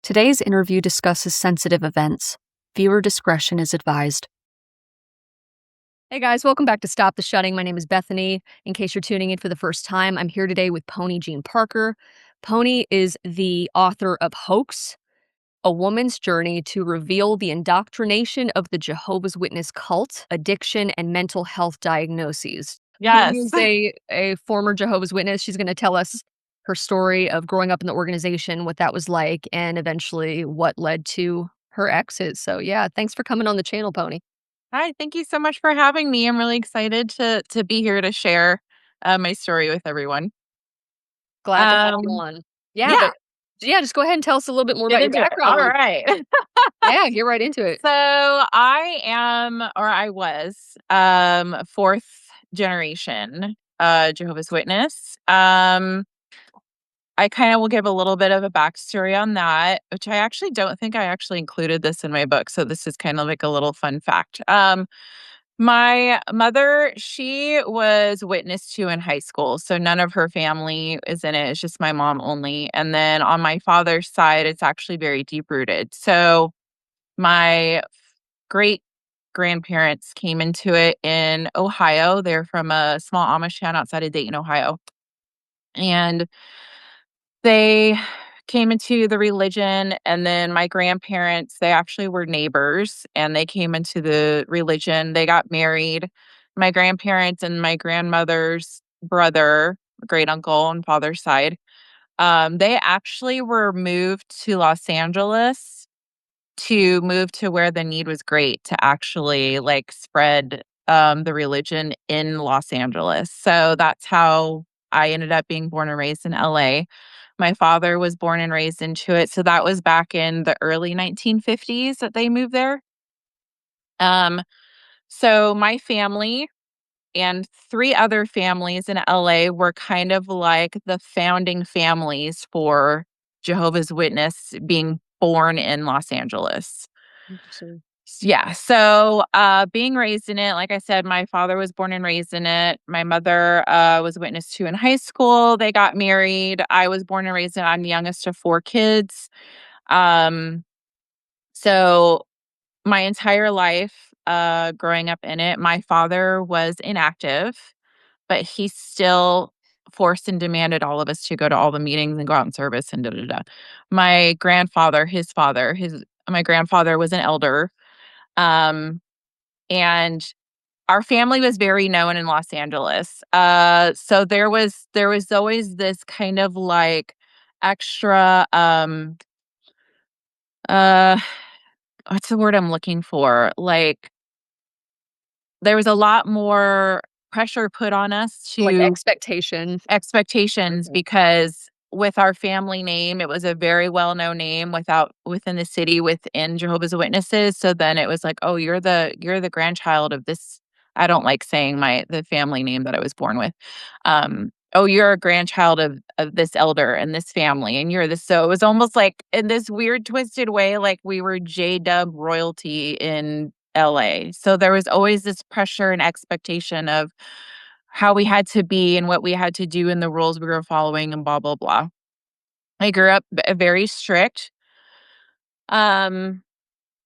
Today's interview discusses sensitive events. Viewer discretion is advised. Hey guys, welcome back to Stop the Shunning. My name is Bethany. In case you're tuning in for the first time, I'm here today with Pony Jean Parker. Pony is the author of Hoax, A Woman's Journey to Reveal the Indoctrination of the Jehovah's Witness Cult, Addiction, and Mental Health Diagnoses. Pony Yes. is a former Jehovah's Witness. She's going to tell us her story of growing up in the organization, what that was like, and eventually what led to her exit. So yeah, thanks for coming on the channel, Pony. Hi, thank you so much for having me. I'm really excited to be here to share my story with everyone. Glad to have you on. Yeah, Yeah, just go ahead and tell us a little bit more get about your into it. All background. right. Yeah, get right into it. So I was, fourth generation Jehovah's Witness. I kind of will give a little bit of a backstory on that, which I actually don't think I actually included this in my book. So this is kind of like a little fun fact. My mother, she was witnessed to in high school. So none of her family is in it. It's just my mom only. And then on my father's side, it's actually very deep rooted. So my great grandparents came into it in Ohio. They're from a small Amish town outside of Dayton, Ohio. And they came into the religion, and then my grandparents, they actually were neighbors, and they came into the religion. They got married. My grandparents and my grandmother's brother, great uncle on father's side, they actually were moved to Los Angeles to move to where the need was great to actually like spread the religion in Los Angeles. So that's how I ended up being born and raised in LA. My father was born and raised into it. So that was back in the early 1950s that they moved there. Um, so my family and three other families in LA were kind of like the founding families for Jehovah's Witness being born in Los Angeles. Interesting. Yeah. So, being raised in it, like I said, my father was born and raised in it. My mother was witness to in high school. They got married. I was born and raised in it. I'm the youngest of four kids. Um, so my entire life, growing up in it, my father was inactive, but he still forced and demanded all of us to go to all the meetings and go out in service and da da da. My grandfather, his father, his my grandfather was an elder. Um, and our family was very known in Los Angeles. So there was always this kind of like extra uh what's the word I'm looking for? Like there was a lot more pressure put on us Like to expectations Okay. because with our family name, it was a very well-known name within the city within Jehovah's Witnesses. So then it was like, oh, you're the grandchild of this. I don't like saying the family name that I was born with. Oh, you're a grandchild of this elder and this family, and you're this. So it was almost like in this weird twisted way, like we were J-Dub royalty in LA. So there was always this pressure and expectation of how we had to be and what we had to do and the rules we were following and blah, blah, blah. I grew up very strict. Um,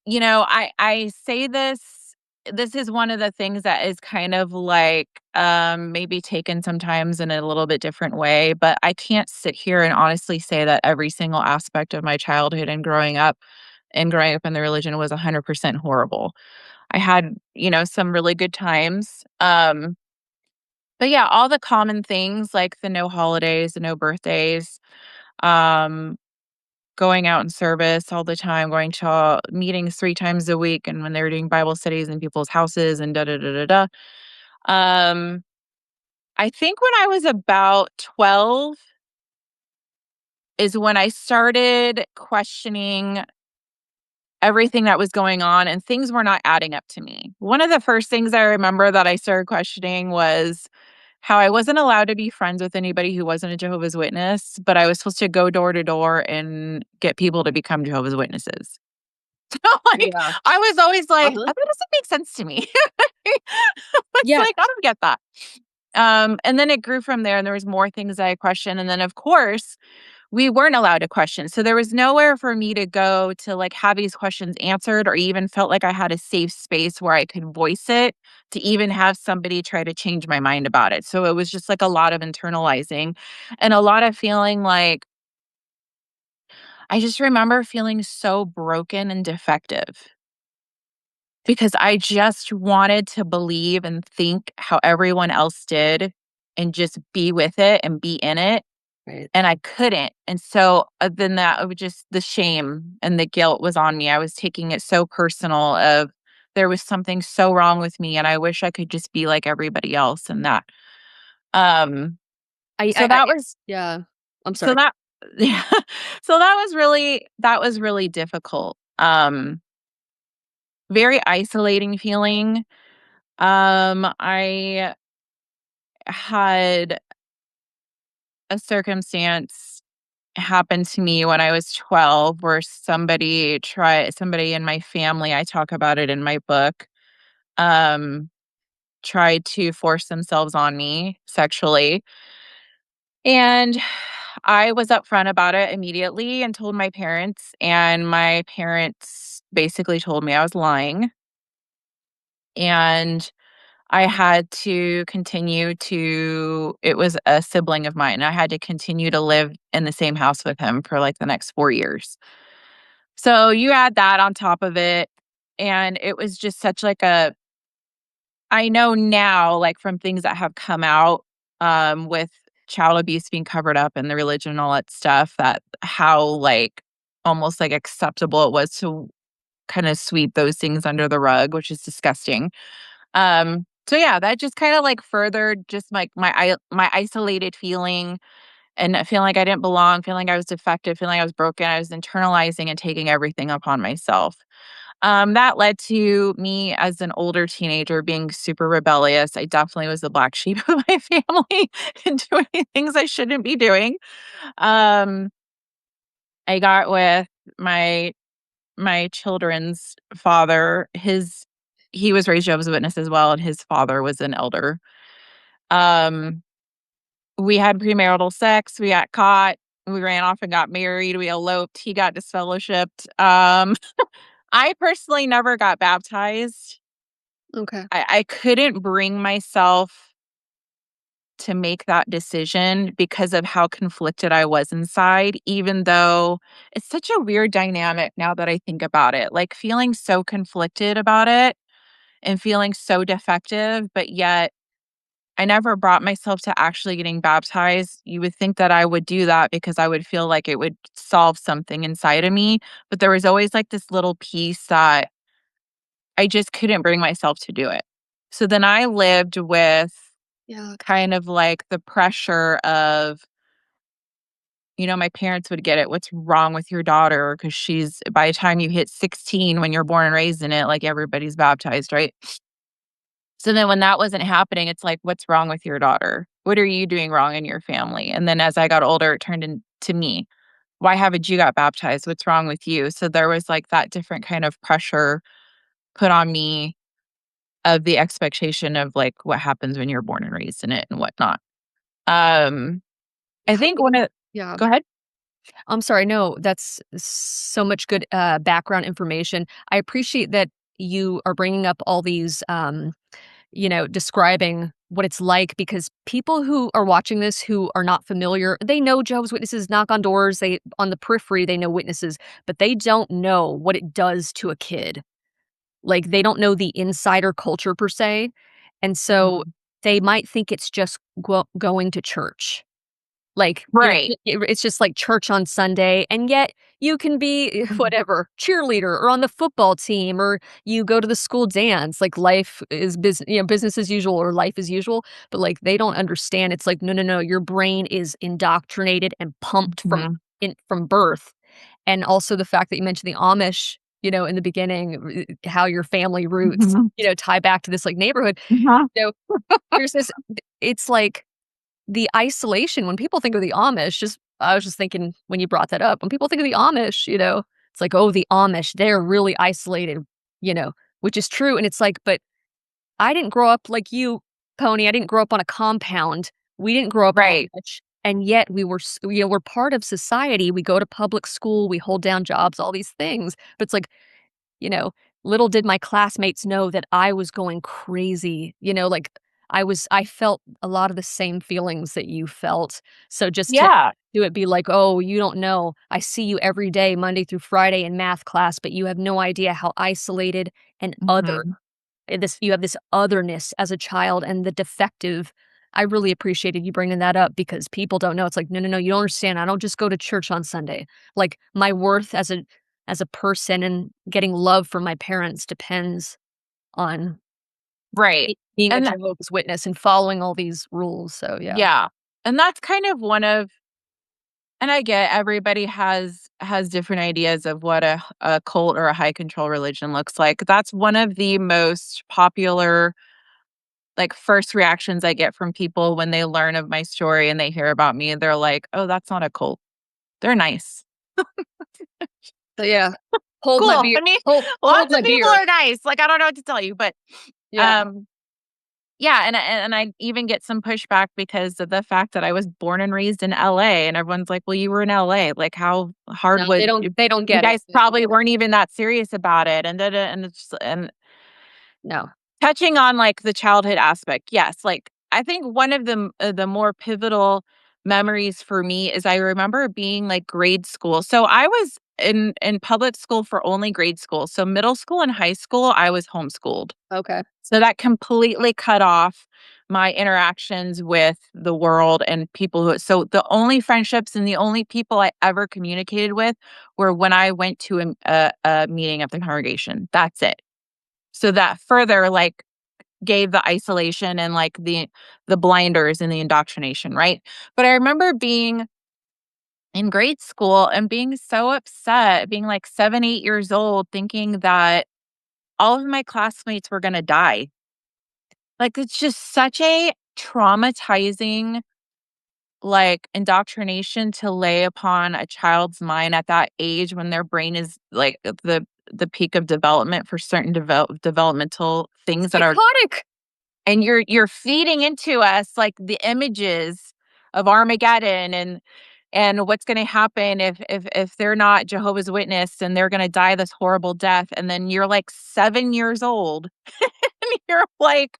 I say this is one of the things that is kind of like maybe taken sometimes in a little bit different way, but I can't sit here and honestly say that every single aspect of my childhood and growing up in the religion was 100% horrible. I had, some really good times. But yeah, all the common things like the no holidays, the no birthdays, um, going out in service all the time, going to meetings 3 times a week, and when they were doing Bible studies in people's houses and da da da da da. Um, I think when I was about 12 is when I started questioning everything that was going on, and things were not adding up to me. One of the first things I remember that I started questioning was how I wasn't allowed to be friends with anybody who wasn't a Jehovah's Witness, but I was supposed to go door to door and get people to become Jehovah's Witnesses. So, like, Yeah. I was always like, Uh-huh. "That doesn't make sense to me." It's Yeah. like, I don't get that. And then it grew from there, and there was more things that I questioned, and then, of course, we weren't allowed to question. So there was nowhere for me to go to like have these questions answered, or even felt like I had a safe space where I could voice it, to even have somebody try to change my mind about it. So it was just like a lot of internalizing and a lot of feeling like I just remember feeling so broken and defective because I just wanted to believe and think how everyone else did and just be with it and be in it, Right. and I couldn't. And so, then that would just the shame and the guilt was on me. I was taking it so personal of there was something so wrong with me and I wish I could just be like everybody else and that. Um, so I that was yeah. I'm so sorry. that yeah. So that was really difficult. Very isolating feeling. I had a circumstance happen to me when I was 12 where somebody in my family, I talk about it in my book, um, tried to force themselves on me sexually. And I was upfront about it immediately and told my parents, and my parents basically told me I was lying. And I had to continue to it was a sibling of mine. I had to continue to live in the same house with him for, like, the next 4 years. So, you add that on top of it, and it was just such, like, a I know now, like, from things that have come out, with child abuse being covered up and the religion and all that stuff, that how, like, almost, like, acceptable it was to kinda sweep those things under the rug, which is disgusting. So yeah, that just kinda, like, furthered just, like, my isolated feeling and feeling like I didn't belong, feeling like I was defective, feeling like I was broken. I was internalizing and taking everything upon myself. That led to me as an older teenager being super rebellious. I definitely was the black sheep of my family and doing things I shouldn't be doing. Um, I got with my my children's father. His He was raised Jehovah's Witness as well, and his father was an elder. Um, we had premarital sex, we got caught, we ran off and got married, we eloped, he got disfellowshipped. I personally never got baptized. Okay. I couldn't bring myself to make that decision because of how conflicted I was inside, even though it's such a weird dynamic now that I think about it, like, feeling so conflicted about it and feeling so defective, but yet I never brought myself to actually getting baptized. You would think that I would do that because I would feel like it would solve something inside of me, but there was always, like, this little piece that I just couldn't bring myself to do it. So then I lived with Yeah. kind of like the pressure of, my parents would get it, "What's wrong with your daughter? Because she's by the time you hit 16 when you're born and raised in it, like, everybody's baptized, right?" So then when that wasn't happening, it's like, "What's wrong with your daughter? What are you doing wrong in your family?" And then as I got older, it turned into me. "Why haven't you got baptized? What's wrong with you?" So there was, like, that different kind of pressure put on me of the expectation of, like, what happens when you're born and raised in it and whatnot. Um, I How think one of yeah. Go ahead. I'm sorry, no, that's so much good, background information. I appreciate that you are bringing up all these, describing what it's like because people who are watching this who are not familiar, they know Jehovah's Witnesses knock on doors, they on the periphery, they know witnesses, but they don't know what it does to a kid. Like, they don't know the insider culture per se, and so Mhm. they might think it's just going to church. Like, Right. it's just like church on Sunday, and yet you can be Mhm. whatever, cheerleader or on the football team, or you go to the school dance, like life is business as usual or life as usual, but, like, they don't understand. It's like, "No, no, no, your brain is indoctrinated and pumped Mhm. from birth." And also the fact that you mentioned the Amish, in the beginning, how your family roots, Mhm. tie back to this, like, neighborhood. Mhm. So, there's this it's like the isolation when people think of the Amish, just I was just thinking when you brought that up, when people think of the Amish, it's like, "Oh, the Amish, they're really isolated," you know, which is true, and it's like, but I didn't grow up like you, Pony, I didn't grow up on a compound. We didn't grow up Right. Amish. and yet we're part of society. We go to public school, we hold down jobs, all these things. But it's like, you know, little did my classmates know that I was going crazy, like, I felt a lot of the same feelings that you felt. So just to Yeah. do it be like, "Oh, you don't know. I see you every day, Monday through Friday in math class, but you have no idea how isolated and other Mhm. this you have this otherness as a child and the defective." I really appreciated you bringing that up because people don't know. It's like, "No, no, no, you don't understand. I don't just go to church on Sunday." Like, my worth as a person and getting love from my parents depends on Right. being a And Jehovah's Witness and following all these rules, so yeah. yeah. And that's kind of one of and I get everybody has different ideas of what a cult or a high control religion looks like. That's one of the most popular, like, first reactions I get from people when they learn of my story and they hear about me. They're like, "Oh, that's not a cult. They're nice." So, yeah. Hold my Cool. beer. I mean, Hold lots my of people beer. are nice. Like, I don't know what to tell you, but, Yeah. um yeah, and I even get some pushback because of the fact that I was born and raised in LA, and everyone's like, "Well, you were in LA, like, how hard No, they was don't they don't you get it. guys probably weren't even that serious about it," and da da and it's and No. touching on, like, the childhood aspect, yes, like, I think one of the more pivotal memories for me is I remember being, like, grade school. So I was in public school for only grade school, so middle school and high school, I was homeschooled. Okay. So that completely cut off my interactions with the world and people who so the only friendships and the only people I ever communicated with were when I went to a meeting of the congregation. That's it. So that further, like, gave the isolation and, like, the blinders and the indoctrination, right? But I remember being in grade school and being so upset, being, like, 7, 8 years old, thinking that all of my classmates were gonna die. Like, it's just such a traumatizing, like, indoctrination to lay upon a child's mind at that age when their brain is, like, at the peak of development for certain developmental things that are Psychotic! and you're feeding into us, like, the images of Armageddon and what's gonna happen if they're not Jehovah's Witness and they're gonna die this horrible death, and then you're, like, 7 years old, and you're like,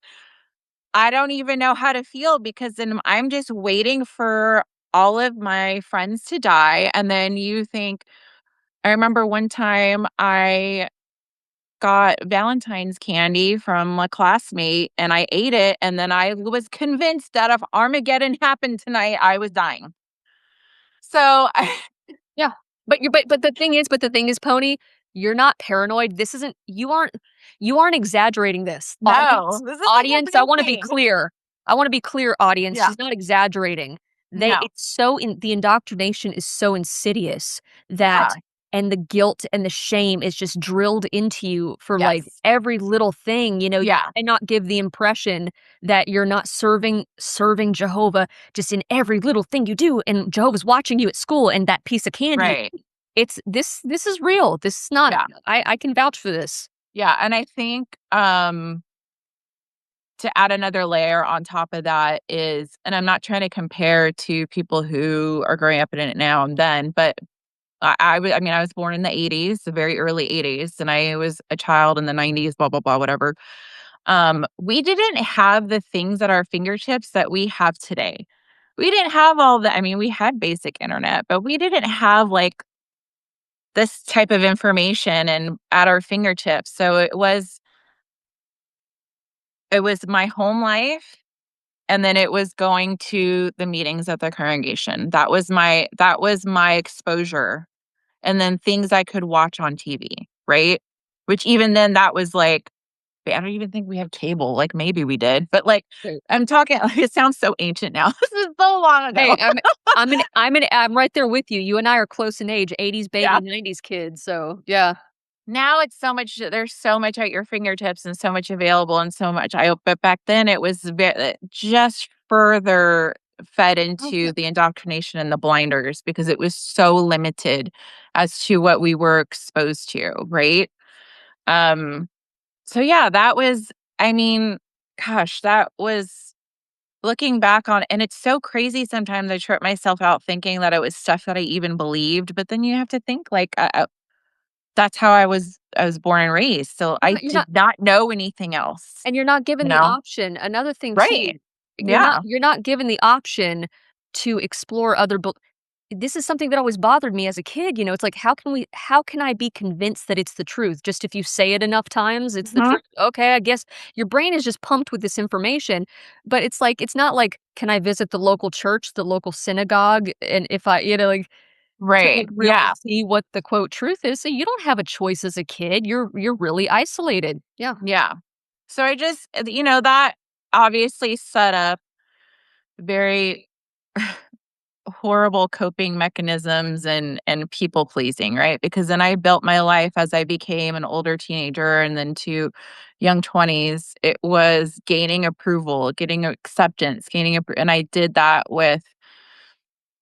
I don't even know how to feel because then I'm just waiting for all of my friends to die, and then you think I remember one time I got Valentine's candy from a classmate, and I ate it, and then I was convinced that if Armageddon happened tonight, I was dying. So, Yeah. But the thing is, Pony, you're not paranoid. This isn't you aren't exaggerating this. no, Audience this isn't audience, I happening wanna to be me. clear. I wanna be clear, audience, Yeah, she's not exaggerating. They no, it's so in the indoctrination is so insidious that yeah, and the guilt and the shame is just drilled into you for, like, yes, every little thing, you yeah, cannot give the impression that you're not serving Jehovah just in every little thing you do, and Jehovah's watching you at school and that piece of candy. right, It's this is real. This is not yeah. I can vouch for this. Yeah, and I think, to add another layer on top of that is and I'm not trying to compare to people who are growing up in it now and then, but I mean, I was born in the '80s, the very early '80s, and I was a child in the '90s, blah, blah, blah, whatever. We didn't have the things at our fingertips that we have today. We didn't have all the I mean, we had basic internet, but we didn't have, like, this type of information and at our fingertips, so it was my home life, and then it was going to the meetings at the congregation. That was my exposure, and then things I could watch on TV, right? Which even then, that was like I don't even think we have cable, like, maybe we did, but, like, Right. I'm talking it sounds so ancient now. This is so long ago. Hey, I'm right there with you. You and I are close in age, 80s Yeah. baby, 90s kid, so yeah. Now it's so much there's so much at your fingertips and so much available and so much but back then it was just further fed into Okay. the indoctrination and the blinders because it was so limited as to what we were exposed to, right? Um, so yeah, that was I mean, gosh, that was looking back on, and it's so crazy sometimes I trip myself out thinking that it was stuff that I even believed, but then you have to think like, that's how I was born and raised, so Yeah, I but you're did not not know anything else, and you're not given you the know? option. Another thing Right. too, Yeah. you're not given the option to explore other bel this is something that always bothered me as a kid, it's like, how can I be convinced that it's the truth? Just if you say it enough times, it's the Mhm. truth. Okay, I guess your brain is just pumped with this information, but it's like it's not like, can I visit the local church, the local synagogue, and if I, like, to, Right. like, really Yeah. see what the quote truth is? So you don't have a choice as a kid. You're really isolated. Yeah. Yeah. So I just, that obviously set up very horrible coping mechanisms and people pleasing, right? Because then I built my life as I became an older teenager and then to young 20s. It was gaining approval, getting acceptance, and I did that with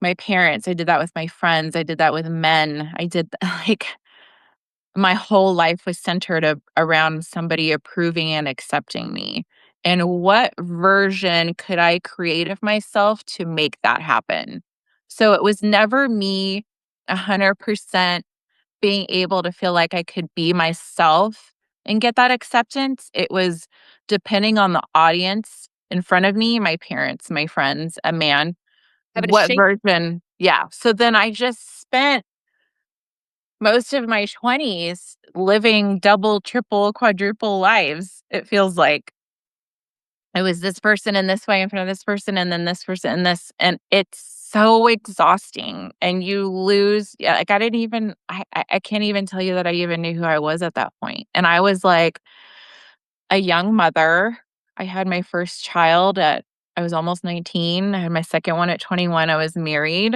my parents. I did that with my friends. I did that with men. Like my whole life was centered around somebody approving and accepting me. And what version could I create of myself to make that happen? So it was never me 100% being able to feel like I could be myself and get that acceptance. It was depending on the audience in front of me, my parents, my friends, a man, Having a what shape. version. Yeah. So then I just spent most of my 20s living double, triple, quadruple lives, it feels like. I was this person in this way in front of this person and then this person and this, and it's so exhausting and you lose, yeah, like, I didn't even I can't even tell you that I even knew who I was at that point, and I was, like, a young mother. I had my first child at I was almost 19, I had my second one at 21, I was married.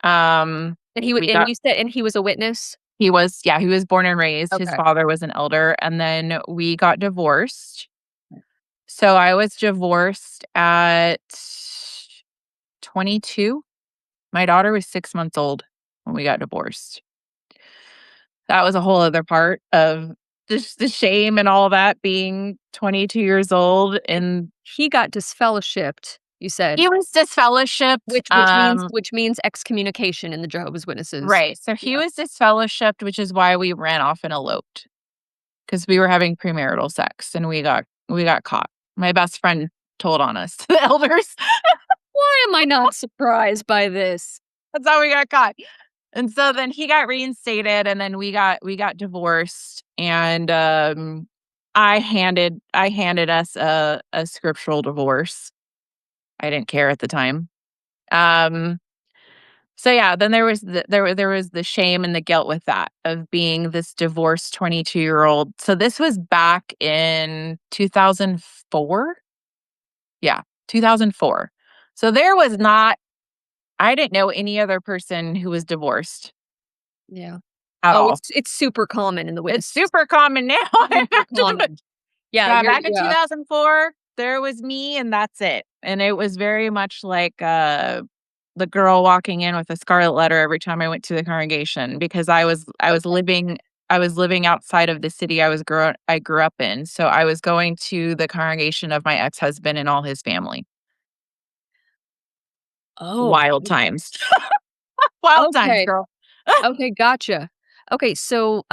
Um, And he would we and got you said and he was a witness? He was, yeah, he was born and raised, his Okay. father was an elder, and then we got divorced. So I was divorced at 22. My daughter was 6 months old when we got divorced. That was a whole other part of just the shame and all that being 22 years old, And and he got disfellowshipped, you said, he was disfellowshipped, which means excommunication in the Jehovah's Witnesses. right, so he Yeah. was disfellowshipped, which is why we ran off and eloped. 'Cause we were having premarital sex and we got caught. My best friend told on us to the elders. Why am I not surprised by this? That's how we got caught. And so then he got reinstated and then we got divorced and, I handed us a scriptural divorce. I didn't care at the time. Um, so yeah, then there was the shame and the guilt with that of being this divorced 22-year-old. So this was back in 2004? Yeah, 2004. So there was not I didn't know any other person who was divorced Yeah. at Oh, all. it's super common in the It's witness. super common now. I Super have to common. Yeah, Yeah, you're back in yeah. 2004, there was me and that's it. And it was very much like, the girl walking in with a scarlet letter every time I went to the congregation because Okay. I was living outside of the city I grew up in. So I was going to the congregation of my ex-husband and all his family. Oh, Wild times. Wild times, okay. girl. Okay, gotcha. Okay, so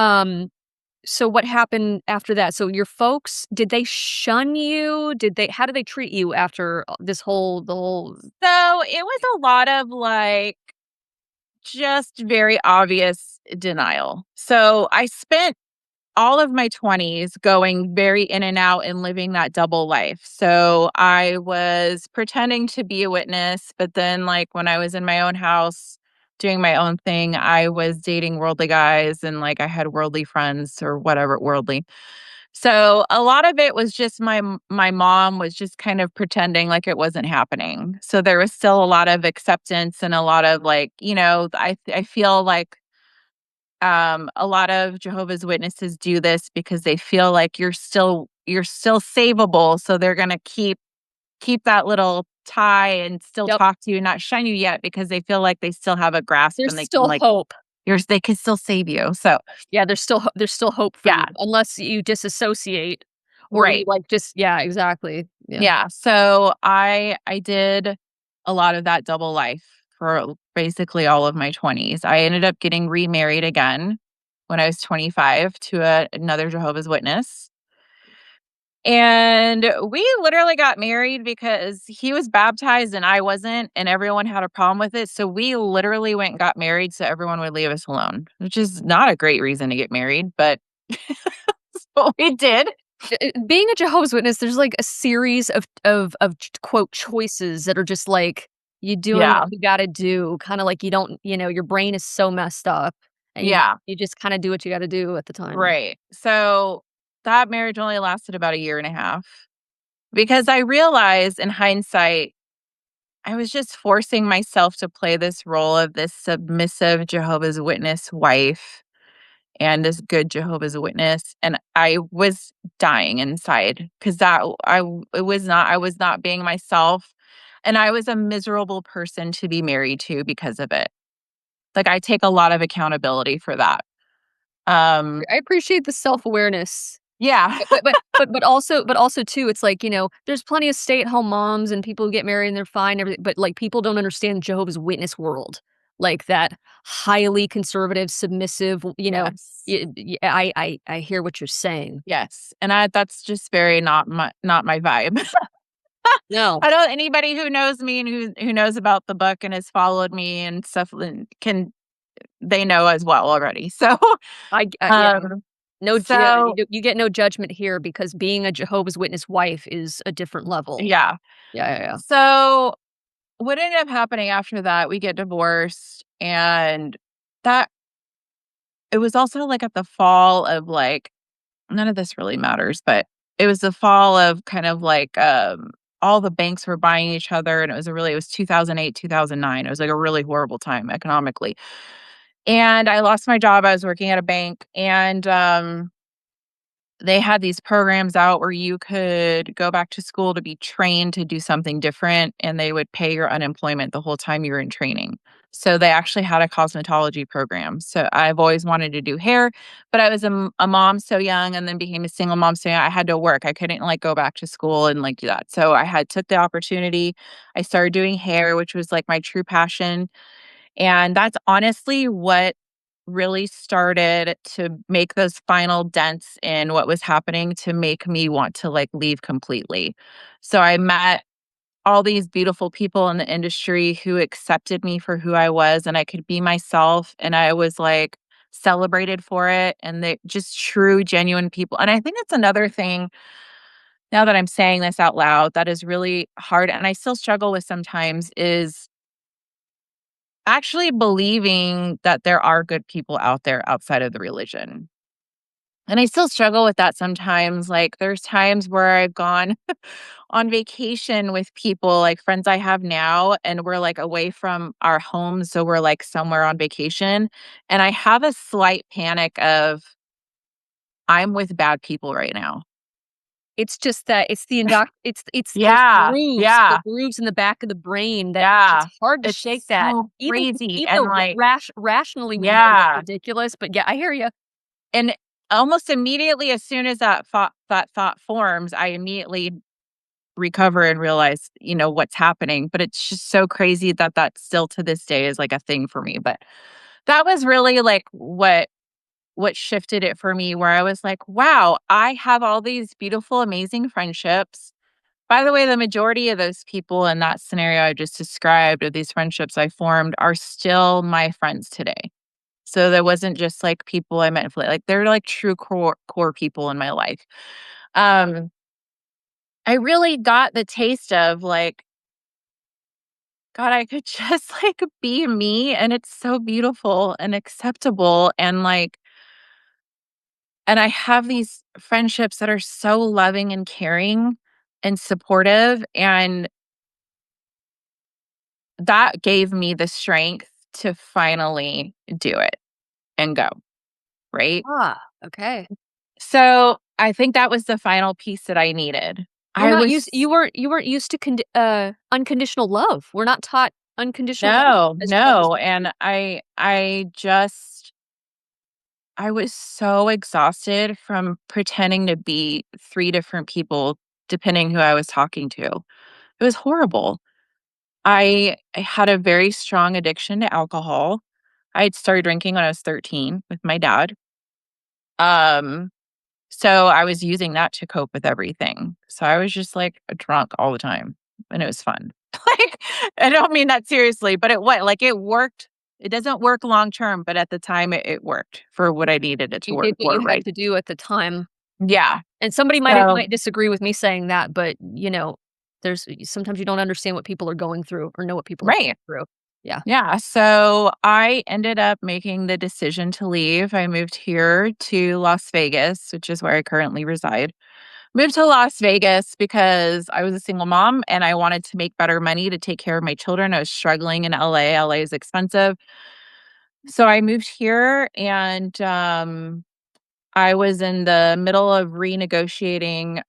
what happened after that? So your folks, did they shun you? How did they treat you after the whole So, it was a lot of, like, just very obvious denial. So, I spent all of my 20s going very in and out and living that double life. So, I was pretending to be a witness, but then, like, when I was in my own house doing my own thing, I was dating worldly guys and, like, I had worldly friends or whatever worldly. So, a lot of it was just my mom was just kind of pretending like it wasn't happening. So, there was still a lot of acceptance and a lot of, like, I feel like, a lot of Jehovah's Witnesses do this because they feel like you're still savable, so they're gonna keep that little tie and still Yep, talk to you and not shun you yet because they feel like they still have a grasp there's and they can, still like, hope. they can still save you. So, Yeah, there's still hope for you yeah. unless you disassociate Or were you, Right. like, just yeah, exactly. Yeah. Yeah. So I did a lot of that double life for basically all of my 20s. I ended up getting remarried again when I was 25 to another Jehovah's Witness. And we literally got married because he was baptized and I wasn't, and everyone had a problem with it. So we literally went and got married so everyone would leave us alone, which is not a great reason to get married, but that's what we did. Being a Jehovah's Witness, there's, like, a series of ch quote, "choices" that are just, like, you doing what Yeah. you gotta do, kinda like you don't your brain is so messed up, and Yeah. you just kinda do what you gotta do at the time. Right. So that marriage only lasted about a year and a half because I realized in hindsight, I was just forcing myself to play this role of this submissive Jehovah's Witness wife and this good Jehovah's Witness. And I was dying inside because I was not being myself. And I was a miserable person to be married to because of it. Like I take a lot of accountability for that. Um, I appreciate the self-awareness. yeah. But also too, it's like, there's plenty of stay-at-home moms and people who get married and they're fine, everything, but, like, people don't understand Jehovah's Witness world. Like, that highly conservative, submissive, Yes. I hear what you're saying. Yes, and I that's just very not my vibe. No. I don't anybody who knows me and who knows about the book and has followed me and stuff and can they know as well already. So, Yeah, um, no ju yeah, so you get no judgment here because being a Jehovah's Witness wife is a different level. yeah. Yeah, yeah, yeah. So, what ended up happening after that, we get divorced and that it was also, like, at the fall of, like none of this really matters, but it was the fall of kind of like, all the banks were buying each other, and it was 2008, 2009. It was, like, a really horrible time economically, and I lost my job. I was working at a bank, and, they had these programs out where you could go back to school to be trained to do something different, and they would pay your unemployment the whole time you were in training. So they actually had a cosmetology program. So I've always wanted to do hair, but I was a mom so young and then became a single mom so young, I had to work. I couldn't, like, go back to school and, like, do that. So I had took the opportunity. I started doing hair, which was, like, my true passion, and that's honestly what really started to make those final dents in what was happening to make me want to, like, leave completely. So I met all these beautiful people in the industry who accepted me for who I was, and I could be myself, and I was, like, celebrated for it, and they just true, genuine people. And I think that's another thing, now that I'm saying this out loud, that is really hard, and I still struggle with sometimes, is actually believing that there are good people out there outside of the religion. And I still struggle with that sometimes. Like, there's times where I've gone on vacation with people, like friends I have now, and we're like away from our homes. So we're like somewhere on vacation. And I have a slight panic of, I'm with bad people right now. It's just that it's those Yeah. grooves, the Yeah. grooves in the back of the brain that it's Yeah. hard to shake It's that. so Even crazy. even And though like, rationally we know that's yeah. ridiculous, but yeah, I hear you. And almost immediately, as soon as that thought forms, I immediately recover and realize, what's happening, but it's just so crazy that that still to this day is, like, a thing for me. But that was really, like, what shifted it for me, where I was like, "Wow, I have all these beautiful, amazing friendships." By the way, the majority of those people in that scenario I just described, of these friendships I formed, are still my friends today. So there wasn't just, like, people I met like, they're, like, true core people in my life. Um, I really got the taste of, like, God, I could just, like, be me, and it's so beautiful and acceptable, and, like and I have these friendships that are so loving and caring and supportive, and that gave me the strength to finally do it and go, right? Ah, okay. So, I think that was the final piece that I needed. We're I not was used you weren't used to unconditional love. We're not taught unconditional love No, as no, and I just I was so exhausted from pretending to be 3 different people, depending who I was talking to. It was horrible. I had a very strong addiction to alcohol. I had started drinking when I was 13 with my dad. Um, so I was using that to cope with everything. So I was just, like, a drunk all the time, and it was fun. Like, I don't mean that seriously, but it worked. It doesn't work long term, but at the time, it worked for what I needed it to You did work what for, you had right? to do at the time. Yeah. And somebody So might disagree with me saying that, but, there's sometimes you don't understand what people are going through or know what people are right. going through. Yeah. Yeah, so I ended up making the decision to leave. I moved here to Las Vegas, which is where I currently reside. Moved to Las Vegas because I was a single mom and I wanted to make better money to take care of my children. I was struggling in LA. LA is expensive. So I moved here and I was in the middle of renegotiating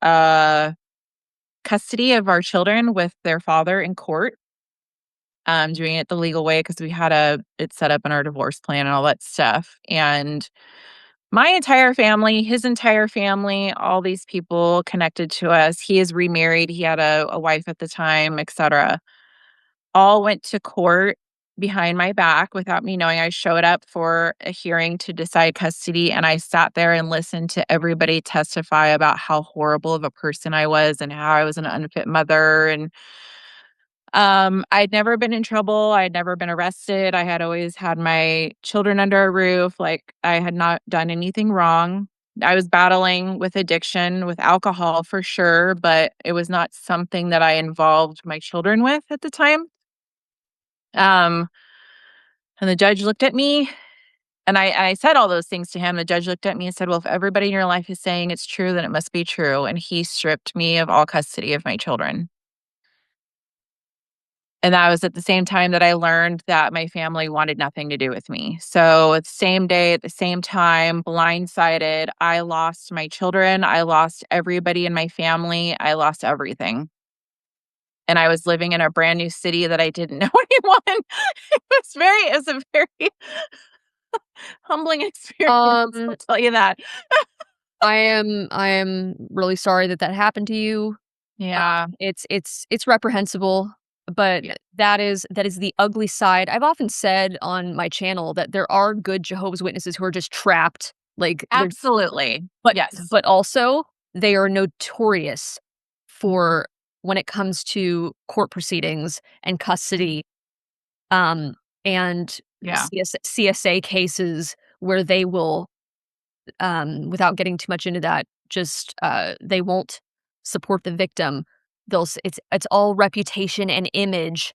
custody of our children with their father in court. Doing it the legal way because we had it set up in our divorce plan and all that stuff. And my entire family, his entire family, all these people connected to us. He is remarried. He had a wife at the time, etc. All went to court behind my back without me knowing. I showed up for a hearing to decide custody, and I sat there and listened to everybody testify about how horrible of a person I was and how I was an unfit mother. And I'd never been in trouble. I had never been arrested. I had always had my children under a roof. Like, I had not done anything wrong. I was battling with addiction, with alcohol for sure, but it was not something that I involved my children with at the time. Um, and the judge looked at me and I said all those things to him. The judge looked at me and said, "Well, if everybody in your life is saying it's true, then it must be true." And he stripped me of all custody of my children. And that was at the same time that I learned that my family wanted nothing to do with me. So, at the same day, at the same time, blindsided, I lost my children. I lost everybody in my family. I lost everything. And I was living in a brand new city that I didn't know anyone. It was a very humbling experience. Um, I'll tell you that. I am really sorry that that happened to you. Yeah. It's reprehensible, but Yeah. that is the ugly side. I've often said on my channel that there are good Jehovah's Witnesses who are just trapped, like, they're Absolutely. but Yes. but also they are notorious Mhm. for when it comes to court proceedings and Mhm. custody, and Yeah. CSA cases where they will, without getting too much into that, just, they won't support the victim. It's all reputation and image,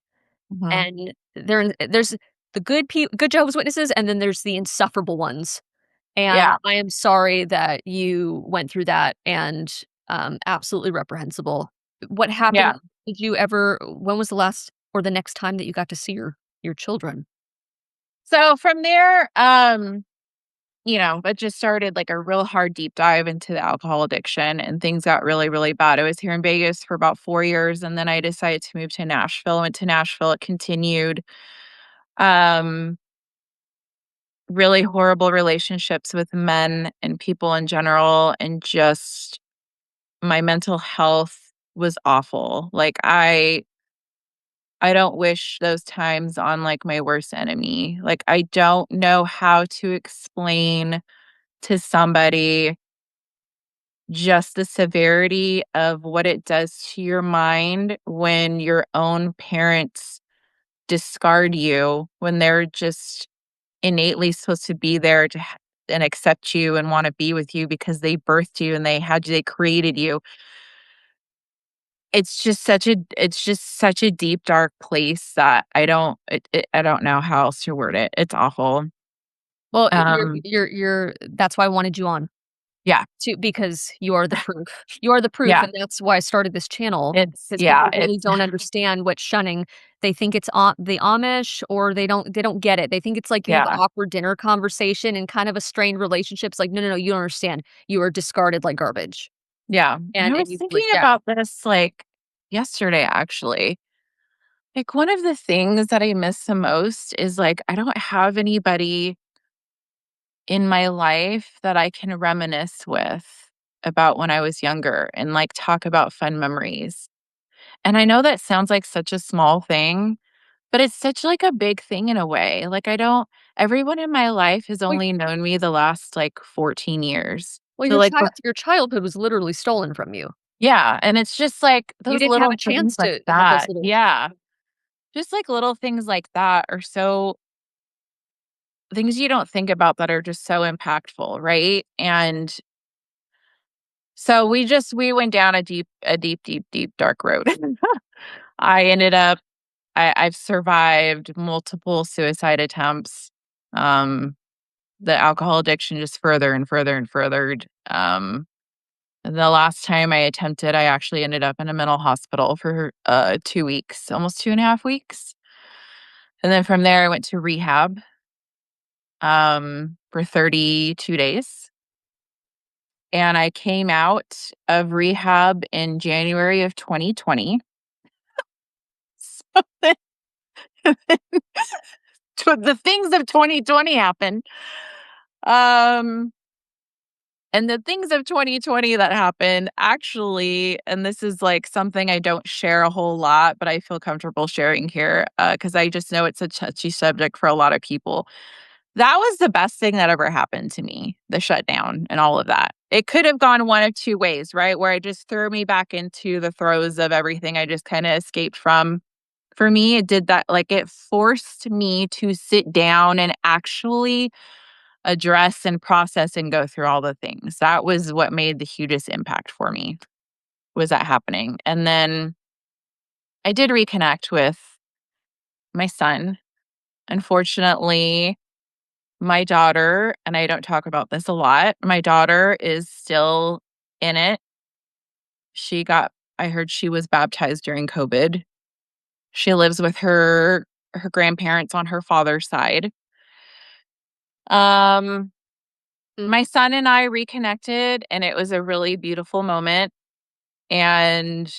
Mhm. and there's the good Jehovah's Witnesses, and then there's the insufferable ones, and Yeah. I am sorry that you went through that, and, absolutely reprehensible. What happened? Yeah. Did you ever when was the last or the next time that you got to see your children? So from there, it just started like a real hard deep dive into the alcohol addiction and things got really, really bad. I was here in Vegas for about 4 years and then I decided to move to Nashville. I went to Nashville. It continued. Um, really horrible relationships with men and people in general. And just my mental health was awful. Like I don't wish those times on like my worst enemy. Like I don't know how to explain to somebody just the severity of what it does to your mind when your own parents discard you when they're just innately supposed to be there and accept you and want to be with you because they birthed you and they created you. It's just such a deep dark place that I don't know how else to word it. It's awful. Well, Um that's why I wanted you on. yeah. Because you are the proof. You are the proof, Yeah. and that's why I started this channel, because people really It's don't understand what shunning. They think it's the Amish, or they don't get it. They think it's like you have an yeah. awkward dinner conversation and kind of a strained relationship. It's like, "No, no, no, you don't understand. You are discarded like garbage." Yeah, and I And was you thinking like, yeah. about this, like, yesterday, actually. Like, one of the things that I miss the most is, like, I don't have anybody in my life that I can reminisce with about when I was younger and, like, talk about fun memories. And I know that sounds like such a small thing, but it's such, like, a big thing in a way. Like, I don't everyone in my life has Well only known me the last, like, 14 years. well, So, like, your childhood was literally stolen from you. yeah, and it's just, like, You those didn't have a little things chance like to have those that. little Yeah. Just, like, little things like that are so things you don't think about that are just so impactful, right? And so we went down a deep, dark road. I ended up I've survived multiple suicide attempts. Um, the alcohol addiction just further and further and furthered. The last time I attempted, I actually ended up in a mental hospital for 2 weeks, almost 2.5 weeks. And then from there, I went to rehab for 32 days. And I came out of rehab in January of 2020. So then the things of 2020 happened. Um, and the things of 2020 that happened actually, and this is like something I don't share a whole lot, but I feel comfortable sharing here because I just know it's a touchy subject for a lot of people. That was the best thing that ever happened to me, the shutdown and all of that. It could have gone one of two ways, right? Where it just threw me back into the throes of everything I just kind of escaped from. For me, it did that, like, it forced me to sit down and actually address and process and go through all the things. That was what made the hugest impact for me, was that happening. And then I did reconnect with my son. Unfortunately, my daughter, and I don't talk about this a lot, my daughter is still in it. I heard she was baptized during COVID. She lives with her grandparents on her father's side. Um, my son and I reconnected, and it was a really beautiful moment, and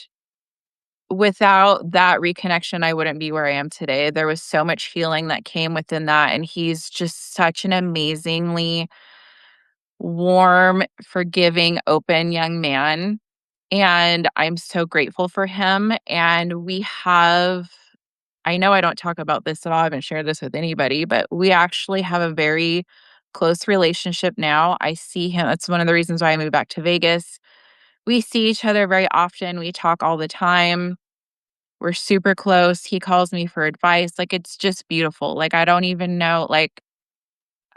without that reconnection, I wouldn't be where I am today. There was so much healing that came within that, and he's just such an amazingly warm, forgiving, open young man, and I'm so grateful for him, and we have I know I don't talk about this at all, I haven't shared this with anybody, but we actually have a very close relationship now. I see him That's one of the reasons why I moved back to Vegas. We see each other very often, we talk all the time, we're super close, he calls me for advice, like, it's just beautiful, like, I don't even know, like,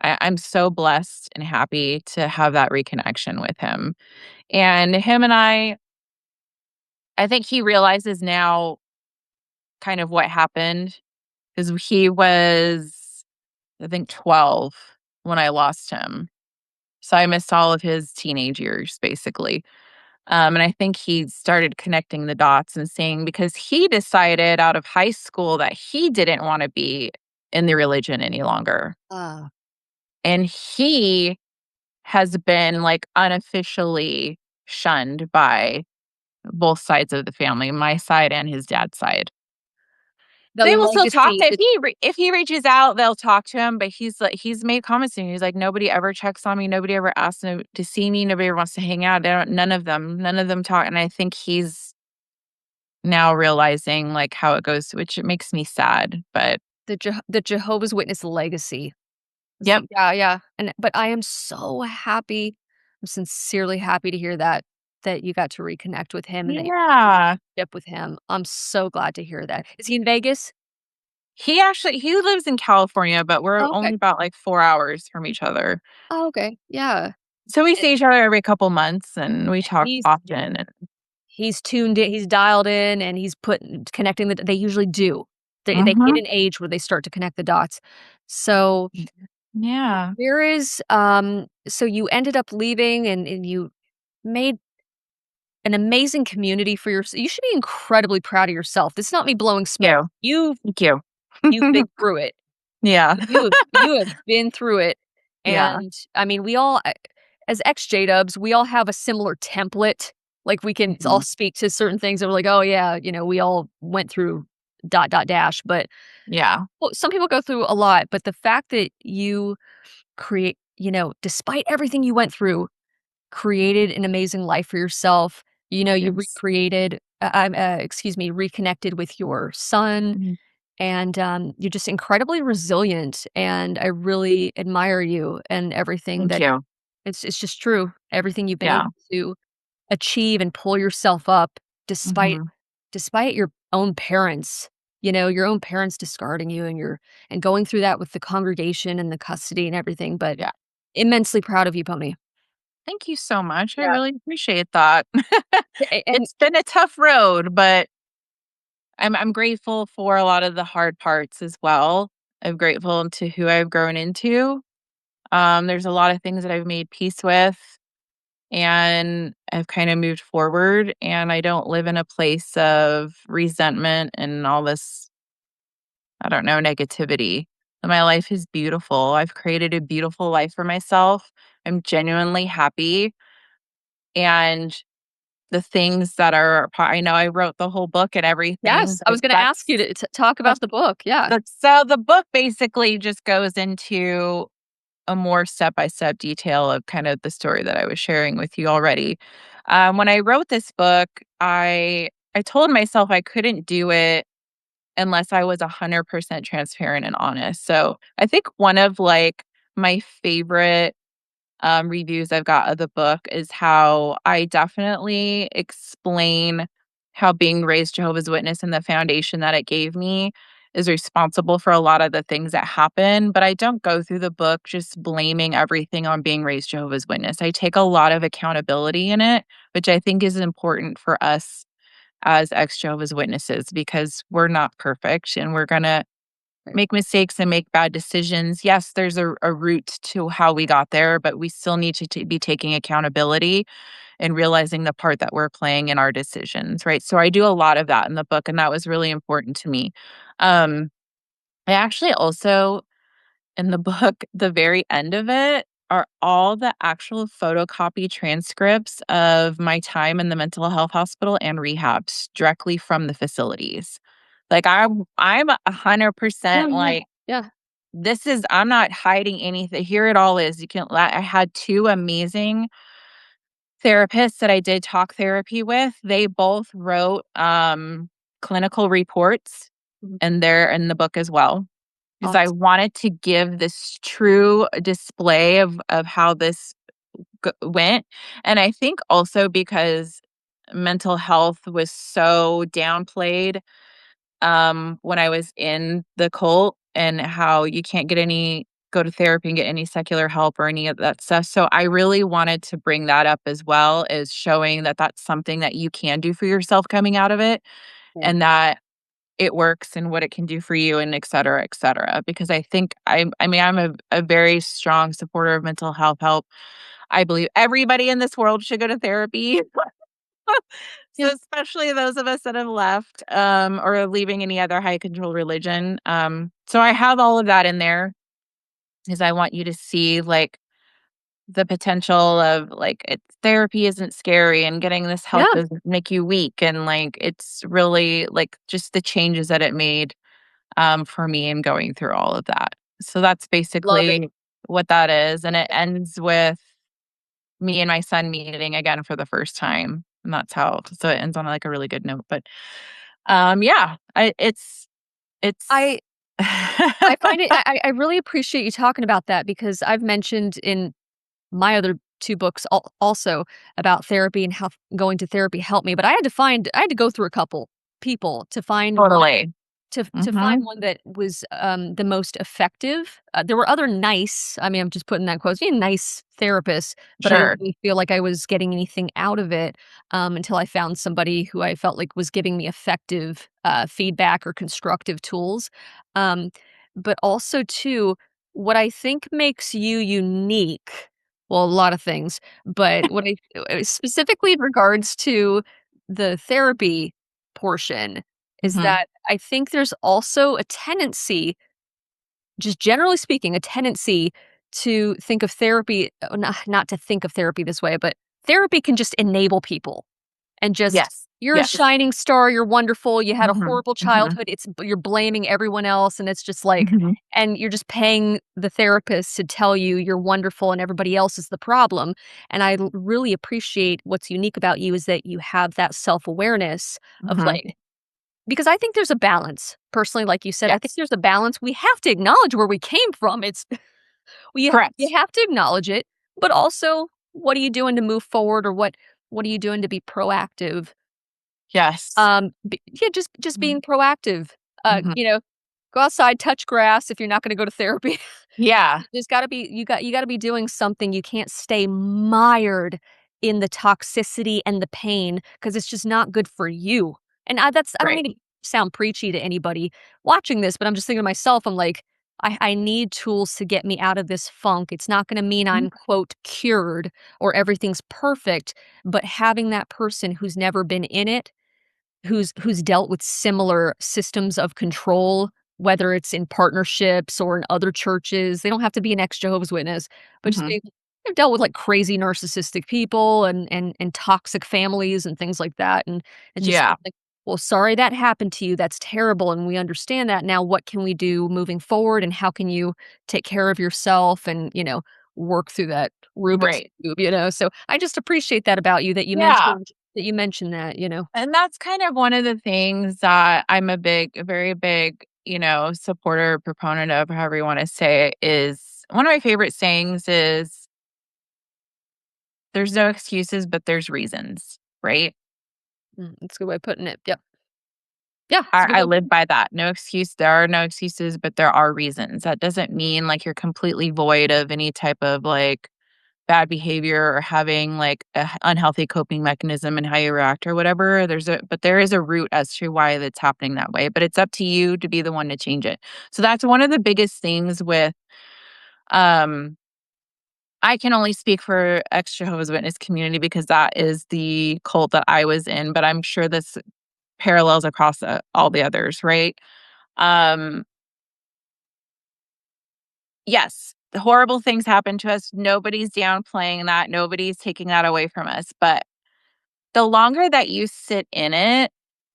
I'm so blessed and happy to have that reconnection with him. And him and I think he realizes now kind of what happened, 'cause he was, I think, 12 when I lost him. So I missed all of his teenage years, basically. And I think he started connecting the dots and saying, because he decided out of high school that he didn't wanna be in the religion any longer. Ah, And he has been, like, unofficially shunned by both sides of the family, my side and his dad's side. the They will still talk legacy to that if he reaches out, they'll talk to him, but he's made comments to me, he's like, "Nobody ever checks on me, nobody ever asks to see me, nobody ever wants to hang out, they don't none of them talk," and I think he's now realizing, like, how it goes, which it makes me sad, but the Jehovah's Witness legacy. yep. Yeah, yeah, and but I am so happy, I'm sincerely happy to hear that you got to reconnect with him and that you're in a Yeah. relationship with him. I'm so glad to hear that. Is he in Vegas? He lives in California, but we're Oh, okay. only about, like, 4 hours from each other. Oh, okay, yeah. So we And see each other every couple months, and we talk he's often, and he's tuned in, he's dialed in, and he's connecting they usually do. They hit mhm. an age where they start to connect the dots. So, Yeah. there is, so you ended up leaving and you made an amazing community for you should be incredibly proud of yourself. This is not me blowing Thank smoke. you. Thank you. You've been through it. Yeah. You have been through it, Yeah. and, I mean, we all, as ex-J-dubs, we all have a similar template, like, we can all Mhm. speak to certain things and we're like, "Oh, yeah, we all went through dot, dot, dash," but, Yeah. well, some people go through a lot, but the fact that you create despite everything you went through, created an amazing life for yourself. You Yes. recreated, reconnected with your son, Mhm. and you're just incredibly resilient. And I really admire you and everything Thank that you. it's just true. Everything you've been Yeah. able to achieve and pull yourself up despite Mhm. despite your own parents discarding you, and going through that with the congregation and the custody and everything. But Yeah. immensely proud of you, Pony. Thank you so much. I Yeah. really appreciate that. And It's been a tough road, but I'm grateful for a lot of the hard parts as well. I'm grateful to who I've grown into. There's a lot of things that I've made peace with and I've kind of moved forward and I don't live in a place of resentment and all this, I don't know, negativity. My life is beautiful. I've created a beautiful life for myself. I'm genuinely happy and the things that are I know I wrote the whole book and everything, yes, I was gonna ask you to talk that's about the book. Yeah. so the book basically just goes into a more step-by-step detail of kind of the story that I was sharing with you already. When I wrote this book, I told myself I couldn't do it unless I was 100% transparent and honest. So, I think one of, like, my favorite reviews I've got of the book is how I definitely explain how being raised Jehovah's Witness and the foundation that it gave me is responsible for a lot of the things that happen. But I don't go through the book just blaming everything on being raised Jehovah's Witness. I take a lot of accountability in it, which I think is important for us as ex Jehovah's Witnesses because we're not perfect and we're going to Right. make mistakes and make bad decisions. Yes, there's a route to how we got there, but we still need to be taking accountability and realizing the part that we're playing in our decisions, right? So I do a lot of that in the book, and that was really important to me. Um, I actually also, in the book, the very end of it are all the actual photocopy transcripts of my time in the mental health hospital and rehabs directly from the facilities. Like I'm 100% Yeah, yeah, like yeah. this is I'm not hiding anything. Here it all is. You can I had 2 amazing therapists that I did talk therapy with. They both wrote, clinical reports, Mhm. and they're in the book as well, because I Awesome. wanted to give this true display of how this went, and I think also because mental health was so downplayed when I was in the cult and how you can't go to therapy and get any secular help or any of that stuff. So I really wanted to bring that up as well as showing that that's something that you can do for yourself coming out of it Yeah. and that it works and what it can do for you and et cetera, et cetera. Because I think I mean, I'm a very strong supporter of mental health help. I believe everybody in this world should go to therapy. So Yeah. especially those of us that have left, or are leaving any other high control religion. So I have all of that in there because I want you to see like the potential of like therapy isn't scary and getting this help Yeah. doesn't make you weak and like it's really like just the changes that it made for me in going through all of that. So that's Love it. basically what that is. And it ends with me and my son meeting again for the first time. And that's how so it ends on like a really good note. But yeah, it's I I find it I really appreciate you talking about that because I've mentioned in my other 2 books also about therapy and how going to therapy helped me, but I had to go through a couple people to find one totally. to find Mhm. one that was, the most effective. There were other nice, I mean, I'm just putting that in quotes, nice therapists, but I didn't Sure. really feel like I was getting anything out of it, until I found somebody who I felt like was giving me effective, feedback or constructive tools. Um, but also too, what I think makes you unique, well, a lot of things, but what I specifically in regards to the therapy portion is Mhm. that I think there's also a tendency, just generally speaking, a tendency to think of therapy, not to think of therapy this way, but therapy can just enable people. and just, Yes. "You're a Yes. shining star, you're wonderful, you had a Mhm. horrible Mhm. childhood," you're blaming everyone else, and it's just like, Mhm. and you're just paying the therapist to tell you you're wonderful and everybody else is the problem, and really appreciate what's unique about you is that you have that self-awareness of, Mhm. like, because I think there's a balance. Personally, like you said, I think Yes. there's a balance. We have to acknowledge where we came from. It's you Correct. have to acknowledge it, but also, what are you doing to move forward, or what are you doing to be proactive? Yes. Yeah, just Mhm. being proactive. Mhm. Go outside, touch grass if you're not gonna go to therapy. Yeah. There's gotta be you gotta be doing something. You can't stay mired in the toxicity and the pain because it's just not good for you. And I don't Right. mean to sound preachy to anybody watching this, but I'm just thinking to myself, I'm like, I need tools to get me out of this funk. It's not gonna mean Mhm. I'm, quote, "cured" or everything's perfect, but having that person who's never been in it, who's dealt with similar systems of control, whether it's in partnerships or in other churches. They don't have to be an ex-Jehovah's Witness, but just Mhm. being they've dealt with, like, crazy narcissistic people and toxic families and things like that, and it's just Yeah. like, "Well, sorry that happened to you, that's terrible, and we understand that. Now what can we do moving forward, and how can you take care of yourself and, work through that Rubik's Right. cube?" So, I just appreciate that about you, Yeah. that you mentioned that. And that's kind of one of the things that I'm a very big, supporter, proponent of, however you want to say it, is one of my favorite sayings is there's no excuses, but there's reasons, right? That's a good way of putting it. Yep. Yeah, it's a good I way of live by that. No excuse. There are no excuses, but there are reasons. That doesn't mean like you're completely void of any type of like bad behavior or having like unhealthy coping mechanism and how you react or whatever. But there is a root as to why that's happening that way. But it's up to you to be the one to change it. So that's one of the biggest things with um I can only speak for ex Jehovah's Witness community because that is the cult that I was in, but I'm sure this parallels across all the others, right? Um, yes, the horrible things happen to us. Nobody's downplaying that. Nobody's taking that away from us. But the longer that you sit in it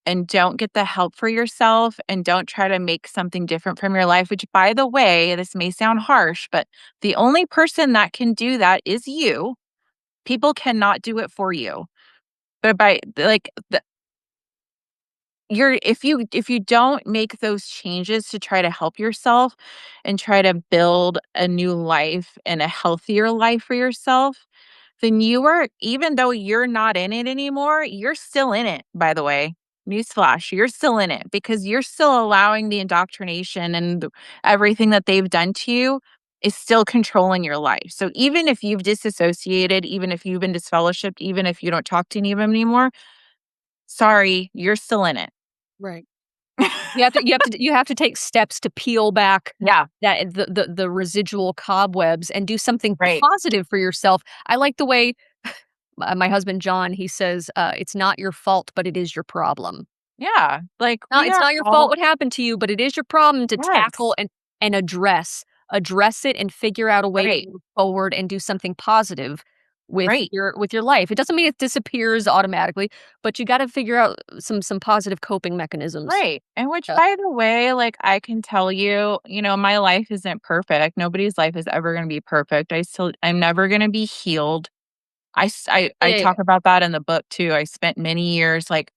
and don't get the help for yourself and don't try to make something different from your life, which, by the way, this may sound harsh, but the only person that can do that is you. People cannot do it for you. But by like you're if you don't make those changes to try to help yourself and try to build a new life and a healthier life for yourself, then you are even though you're not in it anymore, you're still in it, by the way. Newsflash, you're still in it because you're still allowing the indoctrination and everything that they've done to you is still controlling your life. So even if you've disassociated, even if you've been disfellowshipped, even if you don't talk to any of them anymore, sorry, you're still in it. right. You have to take steps to peel back Yeah, the residual cobwebs and do something right. positive for yourself. I like the way my husband John, he says, "It's not your fault, but it is your problem." Yeah, like, No, we it's are not your fault all what happened to you, but it is your problem to tackle yes, and address. Address it and figure out a way to right, move forward and do something positive right, with your life. It doesn't mean it disappears automatically, but you gotta figure out some positive coping mechanisms. right, and which, Yeah. by the way, like, I can tell you, my life isn't perfect, nobody's life is ever gonna be perfect, I'm never gonna be healed. I Yeah, yeah, talk about that in the book too. I spent many years, like,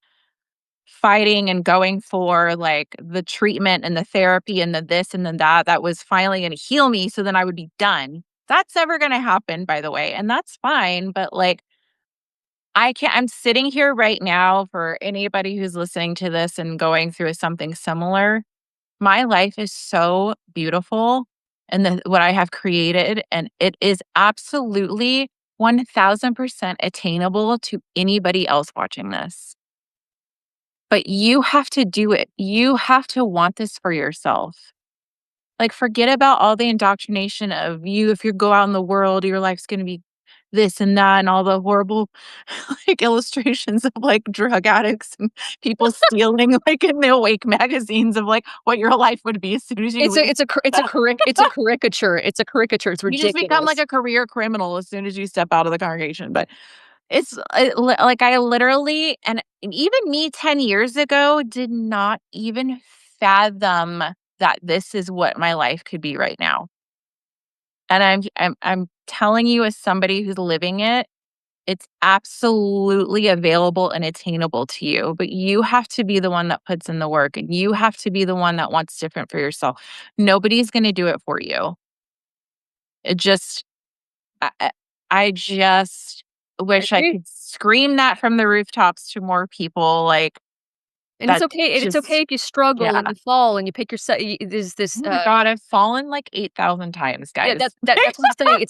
fighting and going for, like, the treatment and the therapy and the this and then that was finally gonna heal me so then I would be done. That's never gonna happen, by the way, and that's fine, but, like, I'm sitting here right now for anybody who's listening to this and going through something similar. My life is so beautiful and what I have created, and it is absolutely 1000% attainable to anybody else watching this. But you have to do it. You have to want this for yourself. Like, forget about all the indoctrination of you. If you go out in the world, your life's going to be this and that, and all the horrible like illustrations of like drug addicts and people stealing like in the awake magazines of like what your life would be as soon as you leave. it's a caricature. It's a caricature. It's You just become like ridiculous. a career criminal as soon as you step out of the congregation. But Like, I literally, and even me 10 years ago did not even fathom that this is what my life could be right now. And I'm telling you, as somebody who's living it, it's absolutely available and attainable to you, but you have to be the one that puts in the work, and you have to be the one that wants different for yourself. Nobody's gonna do it for you. It just I just I wish I agree. could scream that from the rooftops to more people, like, And that it's okay just if you struggle yeah. and you fall and you pick yourself. There's this, Oh my god, I've fallen like 8,000 times, yeah, guys. that's what I'm saying.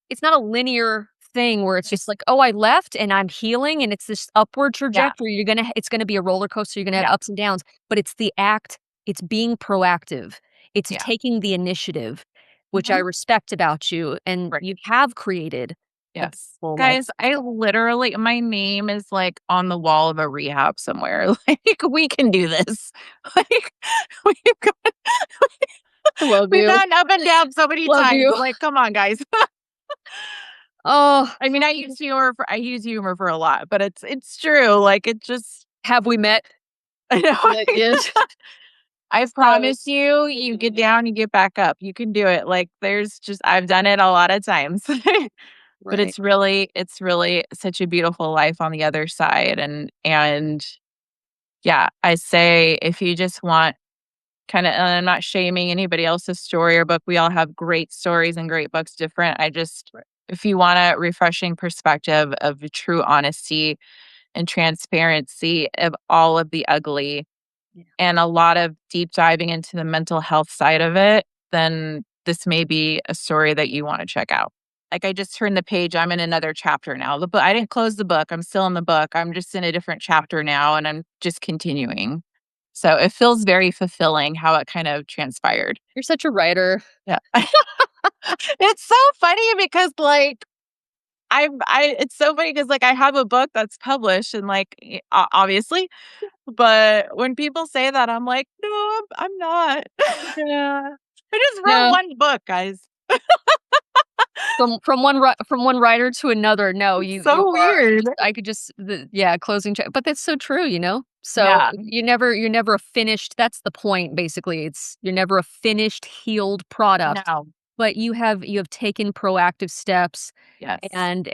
It's not a linear thing where it's just like, "Oh, I left and I'm healing," and it's this upward Yeah, trajectory. It's gonna be a roller coaster, you're gonna have yeah, ups and downs, but it's the act, it's being proactive, it's yeah. taking the initiative, which I Mhm. respect about you, and Right. you have created a Yes. beautiful life. Guys, I literally my name is, like, on the wall of a rehab somewhere. Like, we can do this. Like, we've got Love we've you. gone up and down so many Love times. you. Like, come on, guys. Oh, I mean, I use humor for a lot, but it's true. Like, it just have we met? I Yet know. yet? I So promise you, you get down, you get back up. You can do it. Like, I've done it a lot of times. But right. it's really such a beautiful life on the other side, and yeah, I say if you just want kinda, and I'm not shaming anybody else's story or book, we all have great stories and great books, different. Right. If you want a refreshing perspective of true honesty and transparency of all of the ugly, Yeah. and a lot of deep diving into the mental health side of it, then this may be a story that you wanna check out. Like, I just turned the page, I'm in another chapter now. The book I didn't close the book, I'm still in the book, I'm just in a different chapter now, and I'm just continuing. So, it feels very fulfilling how it kind of transpired. You're such a writer. Yeah. It's so funny because, like, I it's so funny because, like, I have a book that's published and, like, obviously, but when people say that, I'm like, "No, I'm not." Yeah. I just wrote No. one book, guys. From one writer to another, no, It's you so are weird. I could just the yeah, closing cha but that's so true, you know? So, Yeah. you're never a finished that's the point, basically, it's you're never a finished, healed product, No. but you have taken proactive steps Yes. and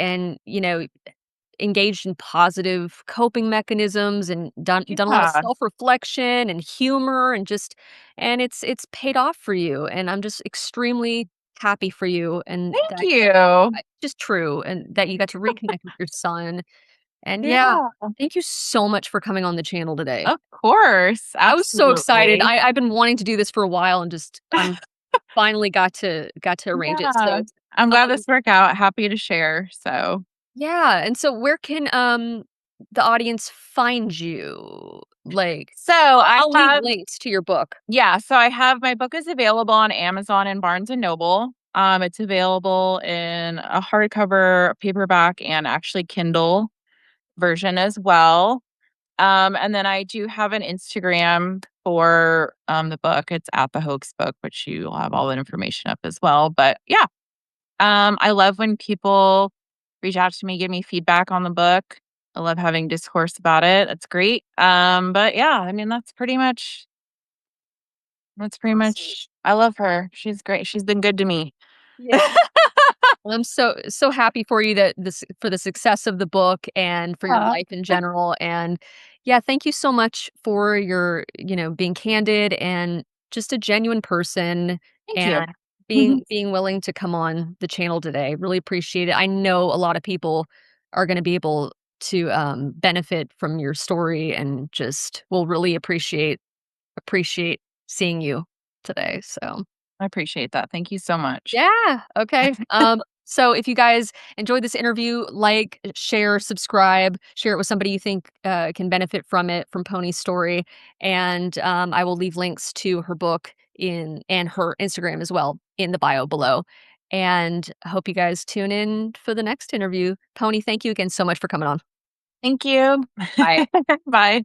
engaged in positive coping mechanisms and done a lot of Yeah. self-reflection and humor and just and it's paid off for you, and I'm just extremely happy for you and Thank that you. just true, and that you got to reconnect with your son, and yeah, Yeah. thank you so much for coming on the channel today. Of course. I was so excited. Absolutely. I've been wanting to do this for a while and just I'm finally got to arrange it, Yeah. so, I'm glad um this worked out. Happy to share. So yeah, and so where can, the audience find you? Like, so I I'll leave have links to your book. yeah, so I have my book is available on Amazon and Barnes& and Noble. It's available in a hardcover, paperback, and actually Kindle version as well. And then I do have an Instagram for, the book. It's at the Hoax Book, which you'll have all that information up as well. But yeah, I love when people reach out to me, give me feedback on the book. I love having discourse about it. That's great. But yeah, I mean, that's pretty Awesome. much I love her. She's great. She's been good to me. Yeah. Well, I'm so happy for you that this for the success of the book and for your Aw, life in general, and yeah, thank you so much for your, being candid and just a genuine person thank you. and being willing to come on the channel today. Really appreciate it. I know a lot of people are gonna be able to, benefit from your story and just will really appreciate seeing you today, so I appreciate that. Thank you so much. yeah, okay. So if you guys enjoyed this interview, like, share, subscribe, share it with somebody you think, can benefit from it, from Pony's story, and, I will leave links to her book in and her Instagram as well in the bio below, and I hope you guys tune in for the next interview. Pony, thank you again so much for coming on. Thank you. Bye. Bye.